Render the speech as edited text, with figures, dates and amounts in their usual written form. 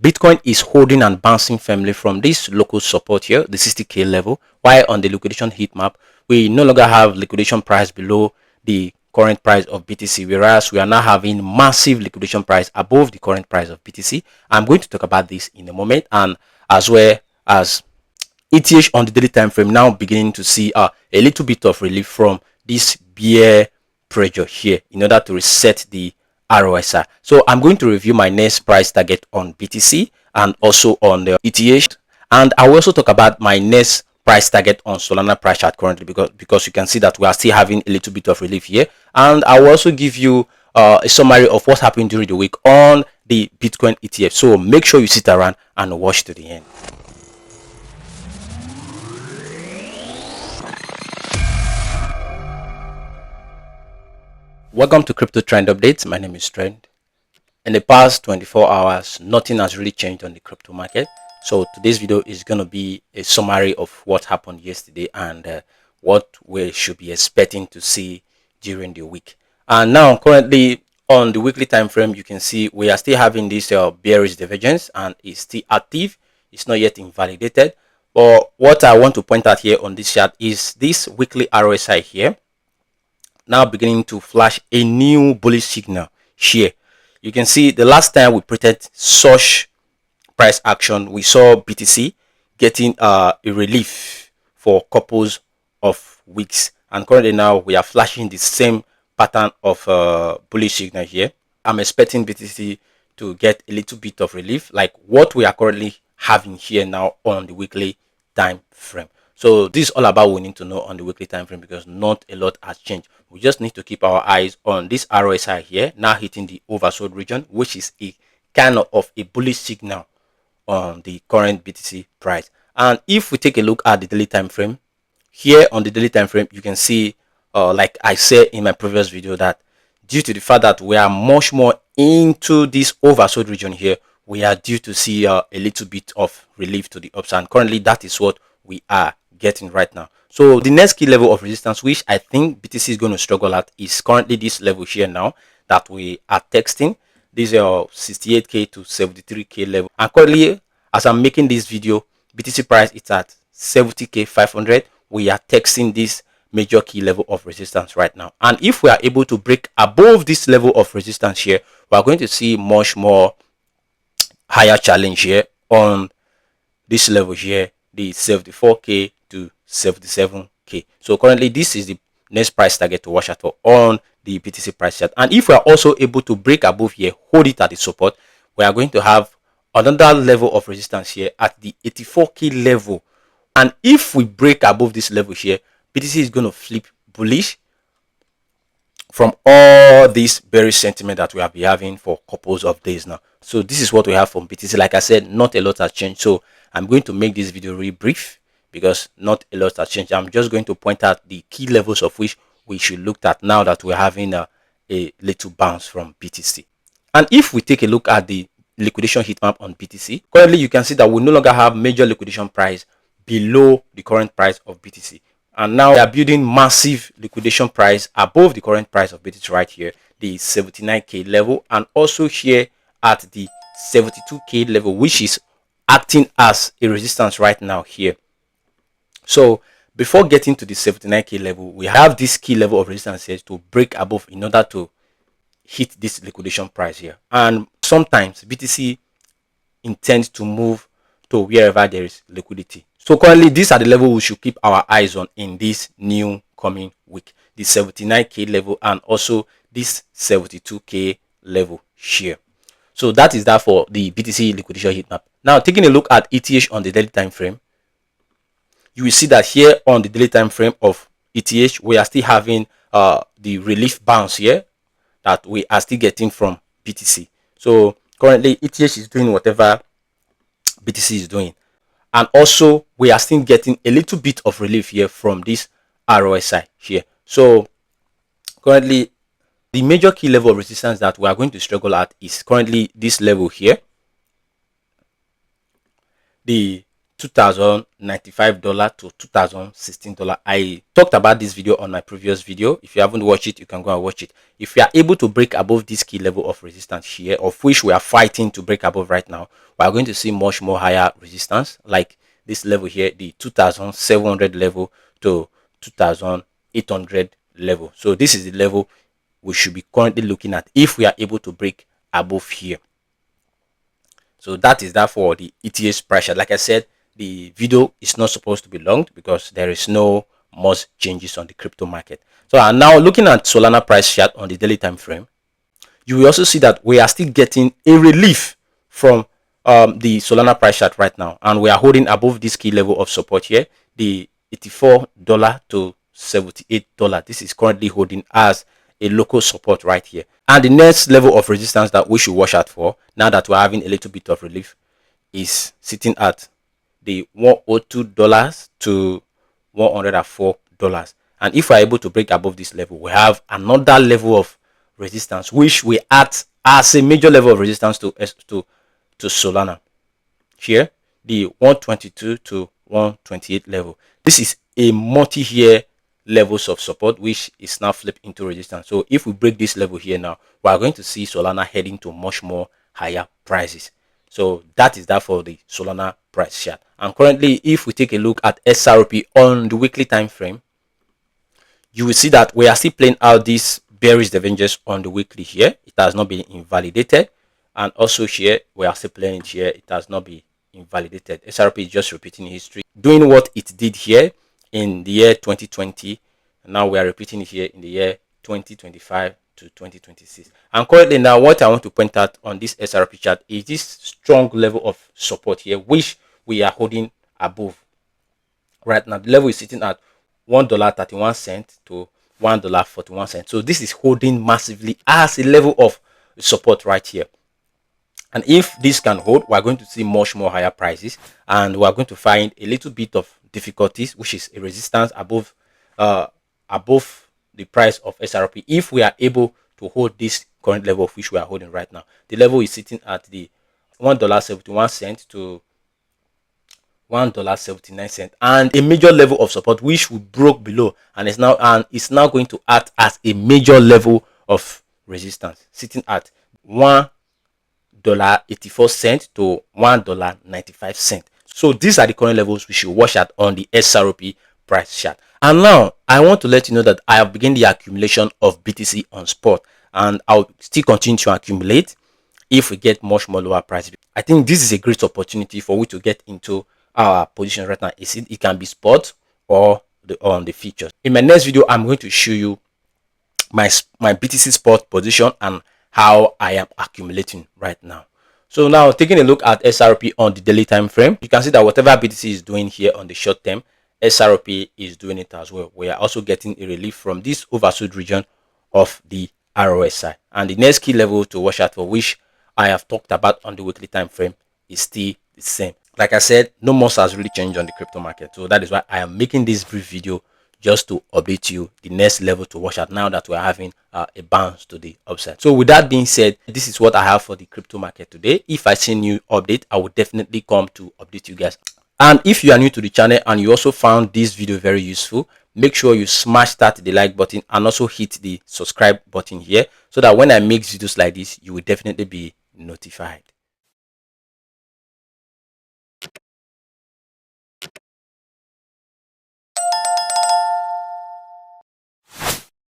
Bitcoin is holding and bouncing firmly from this local support here, the 60k level, while on the liquidation heat map, we no longer have liquidation price below the current price of BTC, whereas we are now having massive liquidation price above the current price of BTC. I'm going to talk about this in a moment, and as well as ETH on the daily time frame now beginning to see a little bit of relief from this bear pressure here in order to reset the RSI. So I'm going to review my next price target on BTC and also on the ETH, and I will also talk about my next price target on Solana price chart currently, because you can see that we are still having a little bit of relief here. And I will also give you a summary of what happened during the week on the Bitcoin ETF. So make sure you sit around and watch to the end. Welcome to Crypto Trend Updates. My name is Trend. In the past 24 hours, nothing has really changed on the crypto market. So today's video is going to be a summary of what happened yesterday and what we should be expecting to see during the week. And now currently on the weekly time frame, you can see we are still having this bearish divergence and it's still active. It's not yet invalidated. But what I want to point out here on this chart is this weekly RSI here now beginning to flash a new bullish signal here. You can see the last time we printed such price action, we saw BTC getting a relief for couples of weeks, and currently now we are flashing the same pattern of bullish signal here. I'm expecting BTC to get a little bit of relief like what we are currently having here now on the weekly time frame. So this is all about what we need to know on the weekly time frame, because not a lot has changed. We just need to keep our eyes on this RSI here now hitting the oversold region, which is a kind of a bullish signal on the current BTC price. And if we take a look at the daily time frame here, on the daily time frame, you can see like I said in my previous video, that due to the fact that we are much more into this oversold region here, we are due to see a little bit of relief to the upside. Currently that is what we are getting right now. So the next key level of resistance, which I think BTC is going to struggle at, is currently this level here now that we are texting. These are 68k to 73k level, and currently as I'm making this video, BTC price is at 70k 500. We are texting this major key level of resistance right now, and if we are able to break above this level of resistance here, we are going to see much more higher challenge here on this level here, the 74k to 77k. So currently this is the next price target to watch out for on the BTC price chart. And if we are also able to break above here, hold it at the support, we are going to have another level of resistance here at the 84k level. And if we break above this level here, BTC is going to flip bullish from all this bearish sentiment that we have been having for couples of days now. So this is what we have from BTC. Like I said, not a lot has changed, so I'm going to make this video really brief because not a lot has changed. I'm just going to point out the key levels of which we should look at now that we're having a little bounce from BTC. And if we take a look at the liquidation heat map on BTC, currently you can see that we no longer have major liquidation price below the current price of BTC. And now we are building massive liquidation price above the current price of BTC right here, the 79k level, and also here at the 72k level, which is acting as a resistance right now here. So before getting to the 79k level, we have this key level of resistance here to break above in order to hit this liquidation price here. And sometimes BTC intends to move to wherever there is liquidity. So currently these are the level we should keep our eyes on in this new coming week, the 79k level and also this 72k level here. So that is that for the BTC liquidation heat map. Now taking a look at ETH on the daily time frame, you will see that here on the daily time frame of ETH, we are still having the relief bounce here that we are still getting from BTC. So currently ETH is doing whatever BTC is doing, and also we are still getting a little bit of relief here from this RSI here. So currently the major key level of resistance that we are going to struggle at is currently this level here, the $2,095 to $2,016. I talked about this video on my previous video. If you haven't watched it, you can go and watch it. If we are able to break above this key level of resistance here, of which we are fighting to break above right now, we are going to see much more higher resistance, like this level here, the 2,700 level to 2,800 level. So this is the level we should be currently looking at if we are able to break above here. So that is that for the ETH price chart. Like I said, the video is not supposed to be long because there is no much changes on the crypto market. So I'm now looking at Solana price chart on the daily time frame. You will also see that we are still getting a relief from the Solana price chart right now, and we are holding above this key level of support here, the $84 to $78. This is currently holding as a local support right here. And the next level of resistance that we should watch out for, now that we're having a little bit of relief, is sitting at the $102 to $104. And if we're able to break above this level, we have another level of resistance which we act as a major level of resistance to Solana. Here, the 122 to 128 level. This is a multi-year levels of support which is now flipped into resistance. So if we break this level here now, we are going to see Solana heading to much more higher prices. So that is that for the Solana price chart. And currently, if we take a look at XRP on the weekly time frame, you will see that we are still playing out this bearish divergence on the weekly here. It has not been invalidated. And also here, we are still playing it here. It has not been invalidated. XRP is just repeating history, doing what it did here in the year 2020. Now we are repeating it here in the year 2025 to 2026. And currently now, what I want to point out on this XRP chart is this strong level of support here, which we are holding above right now. The level is sitting at $1.31 to $1.41. So this is holding massively as a level of support right here. And if this can hold, we're going to see much more higher prices, and we're going to find a little bit of difficulties, which is a resistance above the price of XRP. If we are able to hold this current level of which we are holding right now, the level is sitting at the $1.71 to $1.79, and a major level of support which we broke below, and is now going to act as a major level of resistance, sitting at $1.84 to $1.95. So these are the current levels we should watch at on the XRP price chart. And now I want to let you know that I have begun the accumulation of BTC on spot, and I'll still continue to accumulate if we get much more lower price. I think this is a great opportunity for we to get into our position right now. It can be spot or on the futures. In my next video, I'm going to show you my BTC spot position and how I am accumulating right now. So now taking a look at XRP on the daily time frame, you can see that whatever BTC is doing here on the short term, XRP is doing it as well. We are also getting a relief from this oversold region of the RSI, and the next key level to watch out for, which I have talked about on the weekly time frame, is still the same. Like I said, no much has really changed on the crypto market, so that is why I am making this brief video, just to update you the next level to watch out now that we're having a bounce to the upside. So with that being said, this is what I have for the crypto market today. If I see new update, I will definitely come to update you guys. And if you are new to the channel and you also found this video very useful, make sure you smash the like button and also hit the subscribe button here, so that when I make videos like this, you will definitely be notified.